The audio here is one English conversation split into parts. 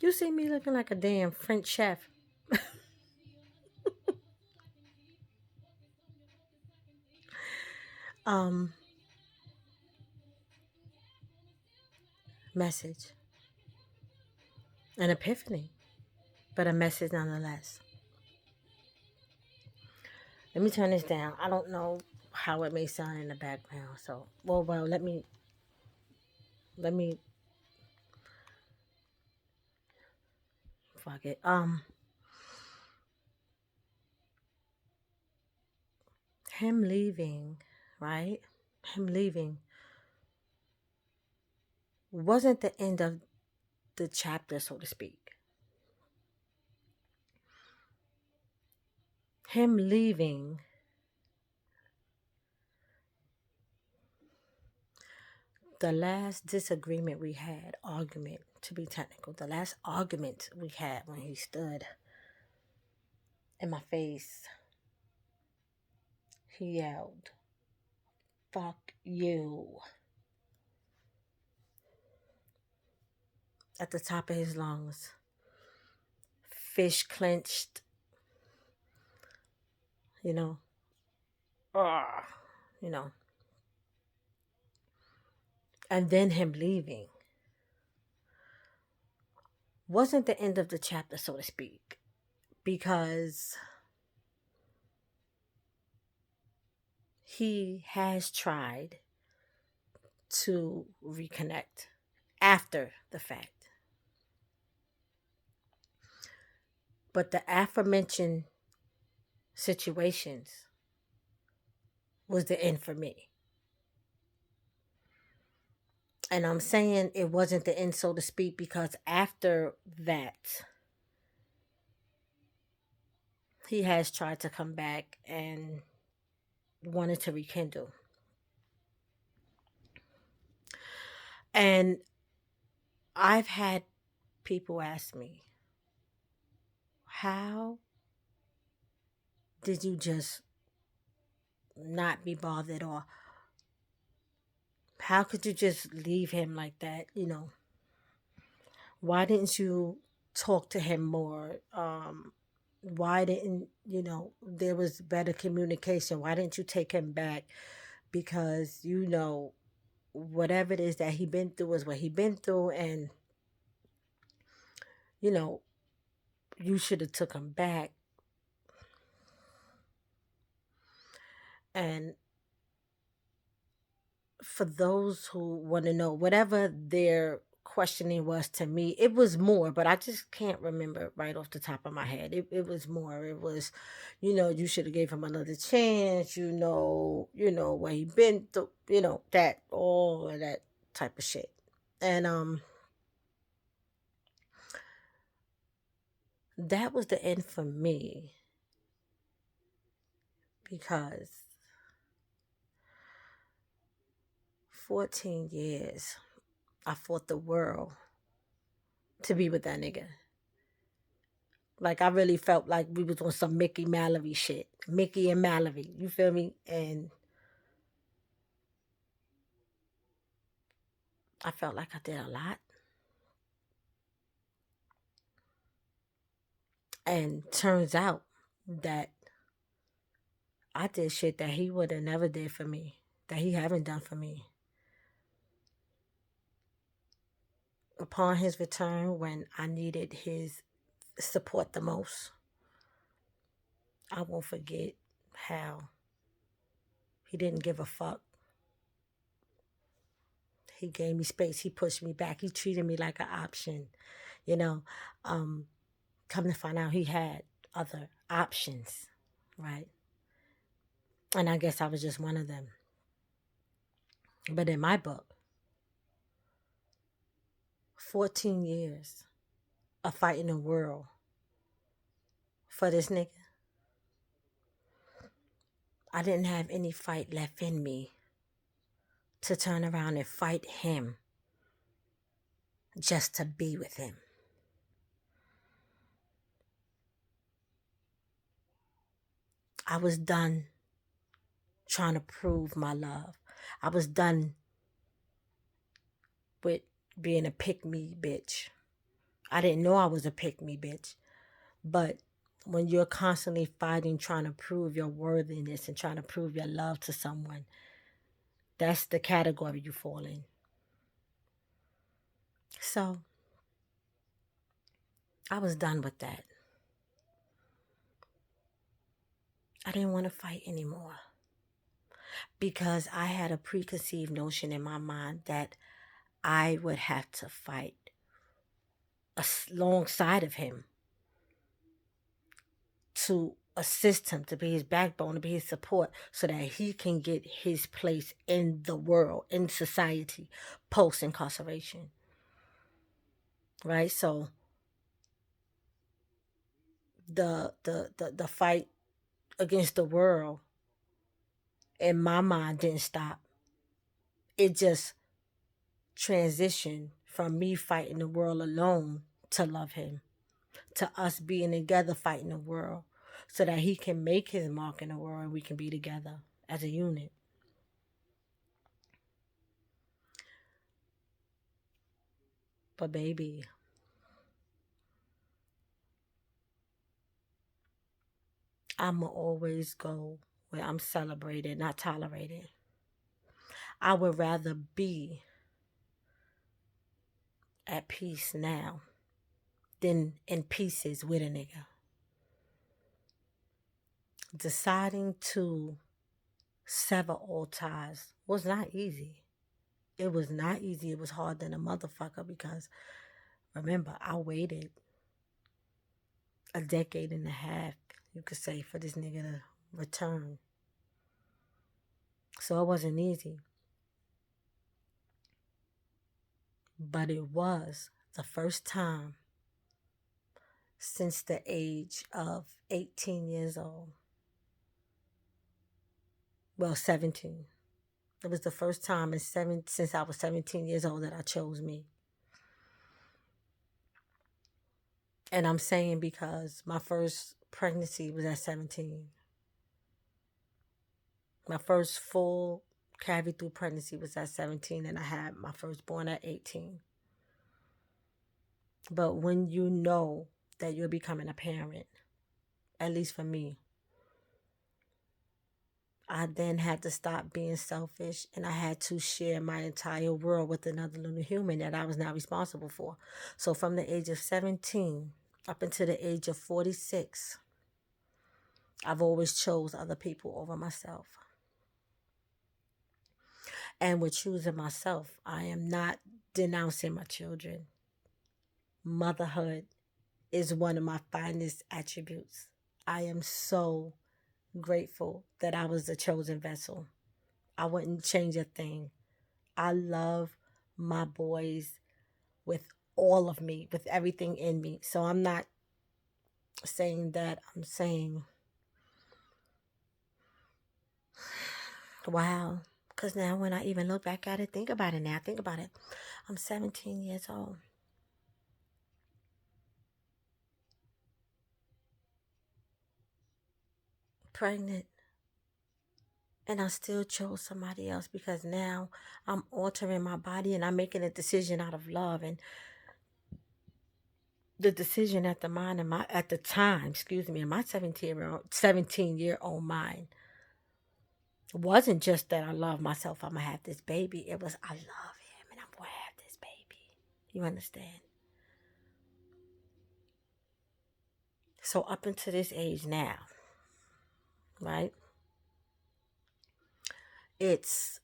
You see me looking like a damn French chef. Um, Message. An epiphany, but a message nonetheless. Let me turn this down. I don't know how it may sound in the background. So, well, let me fuck it. Him leaving, right? Him leaving wasn't the end of the chapter, so to speak. Him leaving, the last disagreement we had, argument to be technical, the last argument we had when he stood in my face, he yelled, "Fuck you," at the top of his lungs, fish clenched, you know, ah, you know, and then him leaving wasn't the end of the chapter, so to speak, because he has tried to reconnect after the fact. But the aforementioned situations was the end for me. And I'm saying it wasn't the end, so to speak, because after that, he has tried to come back and wanted to rekindle. And I've had people ask me, how did you just not be bothered? Or how could you just leave him like that? Why didn't you talk to him more? Why didn't, there was better communication? Why didn't you take him back? Because, whatever it is that he been through is what he been through. And, you know, you should have took him back. And for those who want to know, whatever their questioning was to me, it was more, but I just can't remember right off the top of my head. It was more. It was, you should have gave him another chance. What he been through. That all of that type of shit. And that was the end for me because 14 years I fought the world to be with that nigga. Like I really felt like we was on some Mickey Mallory shit. Mickey and Mallory. You feel me? And I felt like I did a lot. And turns out that I did shit that he would have never did for me. That he haven't done for me. Upon his return, when I needed his support the most, I won't forget how he didn't give a fuck. He gave me space. He pushed me back. He treated me like an option. You know, um, come to find out he had other options, right? And I guess I was just one of them. But in my book, 14 years of fighting the world for this nigga, I didn't have any fight left in me to turn around and fight him just to be with him. I was done trying to prove my love. I was done with being a pick me bitch. I didn't know I was a pick me bitch. But when you're constantly fighting, trying to prove your worthiness and trying to prove your love to someone, that's the category you fall in. So I was done with that. I didn't want to fight anymore because I had a preconceived notion in my mind that I would have to fight alongside of him to assist him, to be his backbone, to be his support, so that he can get his place in the world, in society, post incarceration. Right? So the fight against the world in my mind didn't stop. It just transitioned from me fighting the world alone to love him, to us being together fighting the world, so that he can make his mark in the world and we can be together as a unit. But baby, I'ma always go where I'm celebrated, not tolerated. I would rather be at peace now than in pieces with a nigga. Deciding to sever all ties was not easy. It was not easy. It was hard than a motherfucker because remember, I waited a decade and a half, you could say, for this nigga to return. So it wasn't easy. But it was the first time since the age of 18 years old. Well, 17. It was the first time since I was 17 years old that I chose me. And I'm saying because my first pregnancy was at 17. My first full carry through pregnancy was at 17, and I had my firstborn at 18. But when you know that you're becoming a parent, at least for me, I then had to stop being selfish and I had to share my entire world with another little human that I was not responsible for. So from the age of 17 up until the age of 46, I've always chose other people over myself. And with choosing myself, I am not denouncing my children. Motherhood is one of my finest attributes. I am so grateful that I was the chosen vessel. I wouldn't change a thing. I love my boys with all of me, with everything in me. So I'm not saying that. I'm saying, wow. Because now when I even look back at it, think about it now. Think about it. I'm 17 years old. Pregnant. And I still chose somebody else because now I'm altering my body and I'm making a decision out of love. And the decision at the mind of my at the time, excuse me, in my 17-year-old mind wasn't just that I love myself, I'm gonna have this baby. It was I love him and I'm gonna have this baby. You understand? So up until this age now, right? It's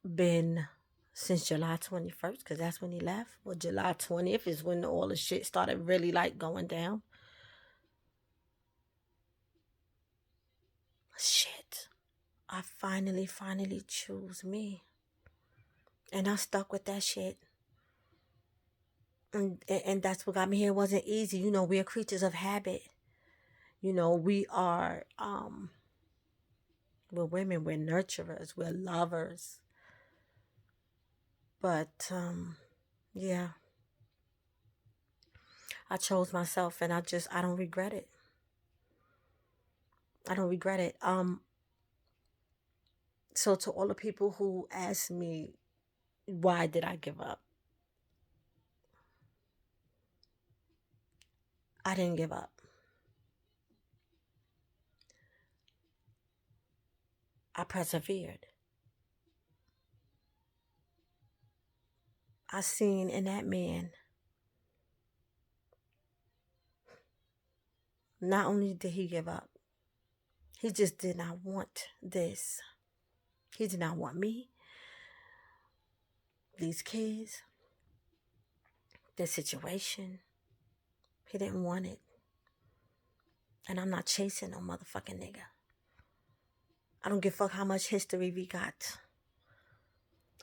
been since July 21st, because that's when he left. Well, July 20th is when all the shit started really like going down. Shit. I finally choose me. And I stuck with that shit. And that's what got me here. It wasn't easy. You know, we're creatures of habit. You know, we're women, we're nurturers, we're lovers. But yeah, I chose myself and I don't regret it. I don't regret it. So to all the people who ask me, Why did I give up? I didn't give up. I persevered. I seen in that man, not only did he give up, he just did not want this. He did not want me, these kids, this situation. He didn't want it. And I'm not chasing no motherfucking nigga. I don't give a fuck how much history we got.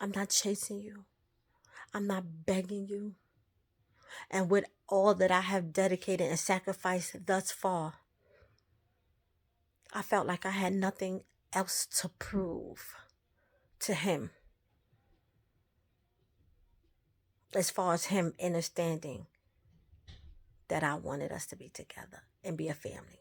I'm not chasing you. I'm not begging you. And with all that I have dedicated and sacrificed thus far, I felt like I had nothing else to prove to him as far as him understanding that I wanted us to be together and be a family.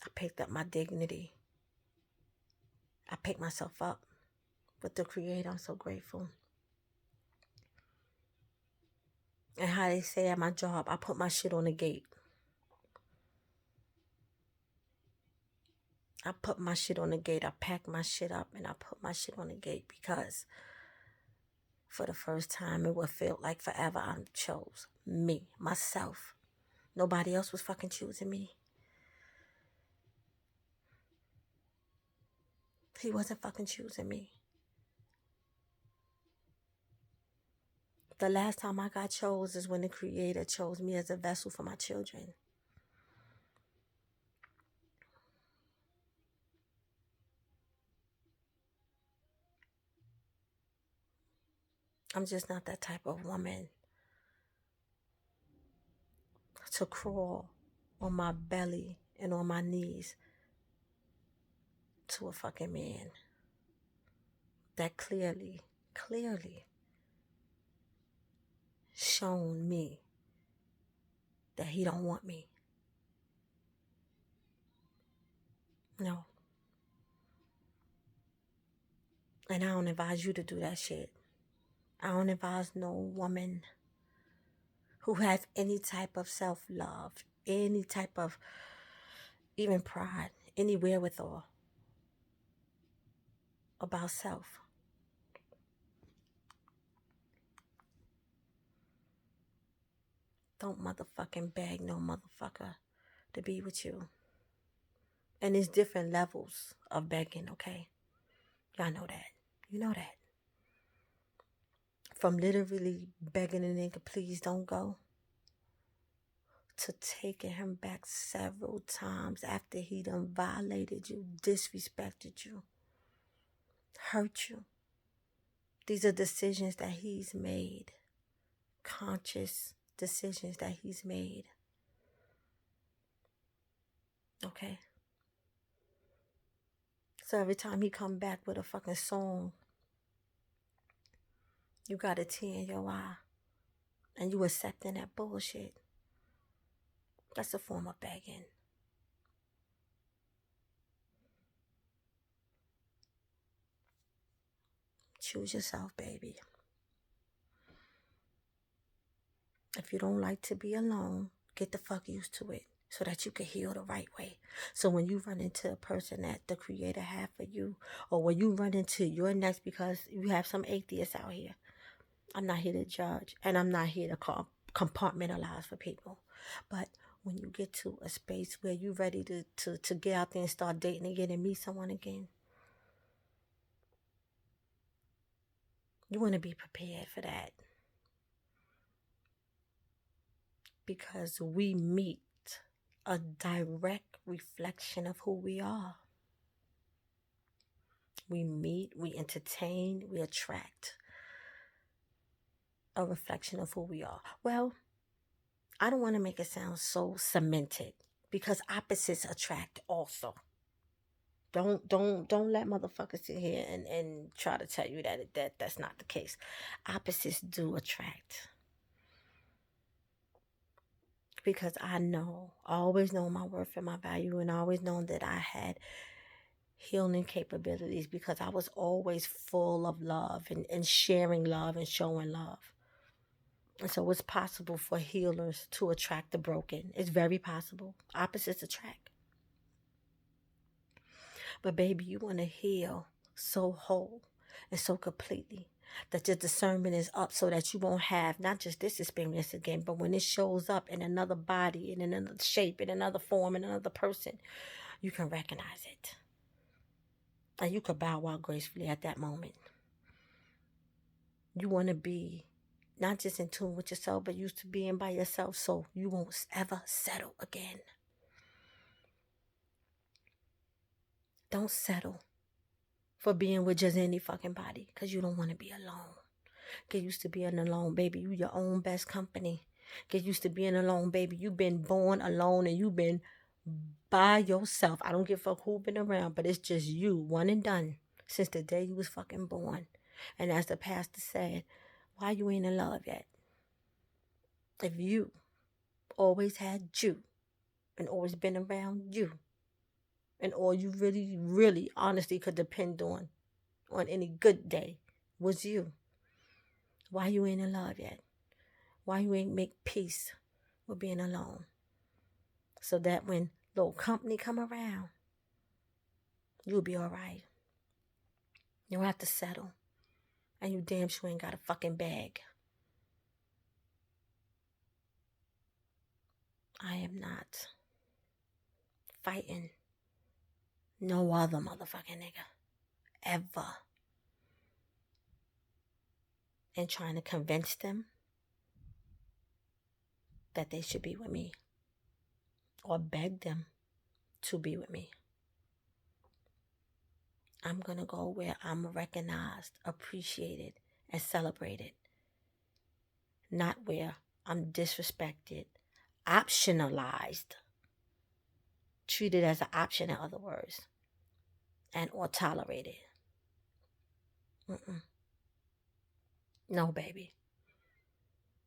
I picked up my dignity. I picked myself up with the Creator. I'm so grateful. And how they say at my job, I put my shit on the gate. I put my shit on the gate. I packed my shit up and I put my shit on the gate because for the first time it would feel like forever I chose me, myself. Nobody else was fucking choosing me. He wasn't fucking choosing me. The last time I got chose is when the Creator chose me as a vessel for my children. I'm just not that type of woman to crawl on my belly and on my knees to a fucking man that clearly shown me that he don't want me. No. And I don't advise you to do that shit. I don't advise no woman who has any type of self-love, any type of even pride, any wherewithal about self. Don't motherfucking beg no motherfucker to be with you. And there's different levels of begging, okay? Y'all know that. You know that. From literally begging a nigga, please don't go, to taking him back several times after he done violated you, disrespected you, hurt you. These are decisions that he's made. Conscious decisions that he's made. Okay? So every time he come back with a fucking song, you got a tear in your eye. And you accepting that bullshit. That's a form of begging. Choose yourself, baby. If you don't like to be alone, get the fuck used to it so that you can heal the right way. So when you run into a person that the Creator had for you, or when you run into your next, because you have some atheists out here, I'm not here to judge, and I'm not here to compartmentalize for people. But when you get to a space where you're ready to get out there and start dating again and meet someone again, you want to be prepared for that. Because we meet a direct reflection of who we are. We meet, we entertain, we attract a reflection of who we are. Well, I don't want to make it sound so cemented, because opposites attract also. Don't let motherfuckers sit here and try to tell you that's not the case. Opposites do attract. Because I always know my worth and my value, and I always known that I had healing capabilities because I was always full of love and sharing love and showing love. And so it's possible for healers to attract the broken. It's very possible. Opposites attract. But baby, you want to heal so whole and so completely that your discernment is up so that you won't have not just this experience again, but when it shows up in another body, in another shape, in another form, in another person, you can recognize it. And you could bow out gracefully at that moment. You want to be not just in tune with yourself, but used to being by yourself so you won't ever settle again. Don't settle for being with just any fucking body because you don't want to be alone. Get used to being alone, baby. You your own best company. Get used to being alone, baby. You've been born alone and you've been by yourself. I don't give a fuck who been around, but it's just you, one and done, since the day you was fucking born. And as the pastor said, why you ain't in love yet? If you always had you and always been around you and all you really, really honestly could depend on any good day was you, why you ain't in love yet? Why you ain't make peace with being alone? So that when little company come around, you'll be all right. You don't have to settle. And you damn sure ain't got a fucking bag. I am not fighting no other motherfucking nigga ever and trying to convince them that they should be with me or beg them to be with me. I'm going to go where I'm recognized, appreciated, and celebrated. Not where I'm disrespected, optionalized, treated as an option, in other words, and or tolerated. No, baby.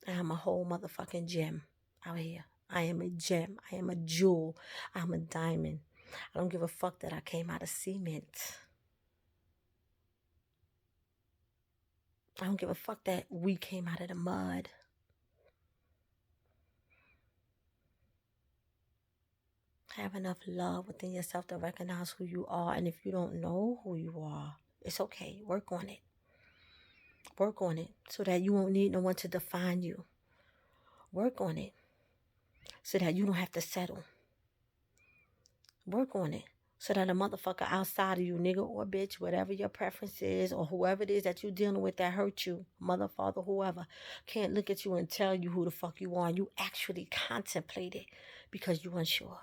I am a whole motherfucking gem out here. I am a gem. I am a jewel. I'm a diamond. I don't give a fuck that I came out of cement. I don't give a fuck that we came out of the mud. Have enough love within yourself to recognize who you are. And if you don't know who you are, it's okay. Work on it. Work on it so that you won't need no one to define you. Work on it so that you don't have to settle. Work on it so that a motherfucker outside of you, nigga or bitch, whatever your preference is, or whoever it is that you're dealing with that hurt you, mother, father, whoever, can't look at you and tell you who the fuck you are. And you actually contemplate it because you're unsure.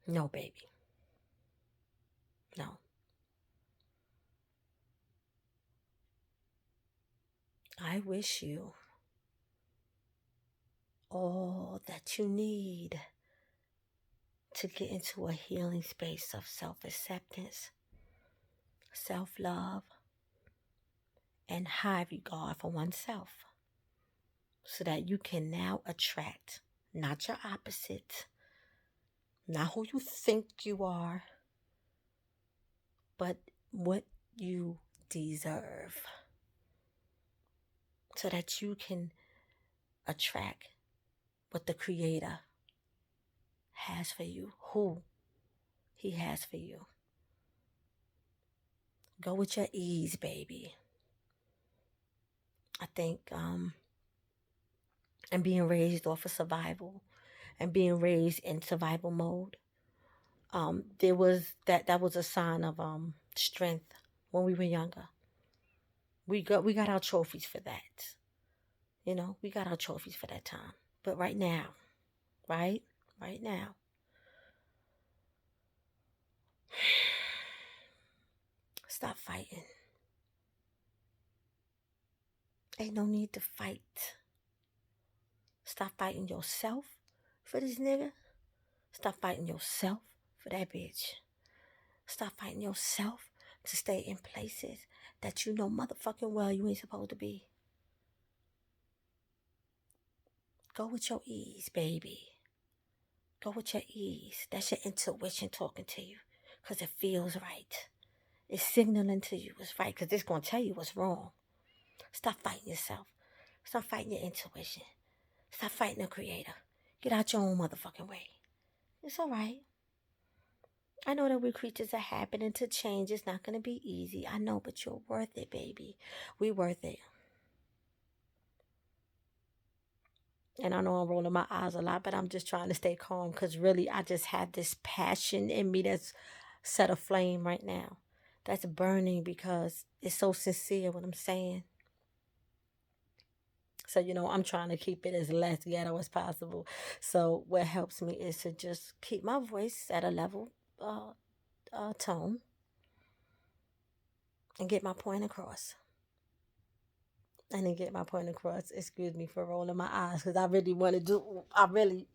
No, baby. No. I wish you all that you need to get into a healing space of self-acceptance, self-love, and high regard for oneself, so that you can now attract not your opposite, not who you think you are, but what you deserve, so that you can attract what the Creator has for you, who He has for you. Go with your ease, baby. I think, and being raised off of survival and being raised in survival mode, there was that was a sign of strength when we were younger. We got our trophies for that. You know, we got our trophies for that time. But right now, right now, stop fighting. Ain't no need to fight. Stop fighting yourself for this nigga. Stop fighting yourself for that bitch. Stop fighting yourself to stay in places that you know motherfucking well you ain't supposed to be. Go with your ease, baby. Go with your ease. That's your intuition talking to you because it feels right. It's signaling to you it's right because it's going to tell you what's wrong. Stop fighting yourself. Stop fighting your intuition. Stop fighting the creator. Get out your own motherfucking way. It's all right. I know that we're creatures of habit and to change it's not going to be easy. I know, but you're worth it, baby. We worth it. And I know I'm rolling my eyes a lot, but I'm just trying to stay calm because really I just have this passion in me that's set aflame right now. That's burning because it's so sincere what I'm saying. So, I'm trying to keep it as less ghetto as possible. So what helps me is to just keep my voice at a level tone and get my point across. And then get my point across. Excuse me for rolling my eyes because I really want to do, I really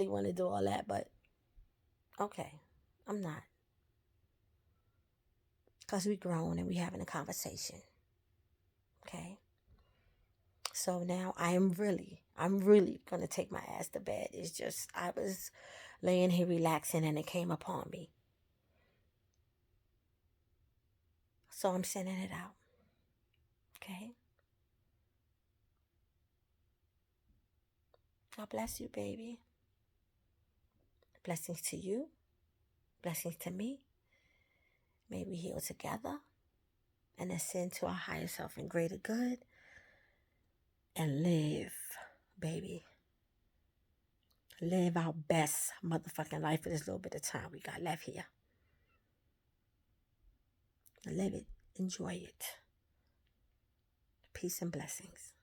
want to do all that. But okay, I'm not. Because we grown and we having a conversation. Okay? So now I'm really going to take my ass to bed. It's just, I was laying here relaxing and it came upon me. So I'm sending it out. Okay? God bless you, baby. Blessings to you. Blessings to me. May we heal together and ascend to our higher self and greater good and live, baby. Live our best motherfucking life for this little bit of time we got left here. Live it. Enjoy it. Peace and blessings.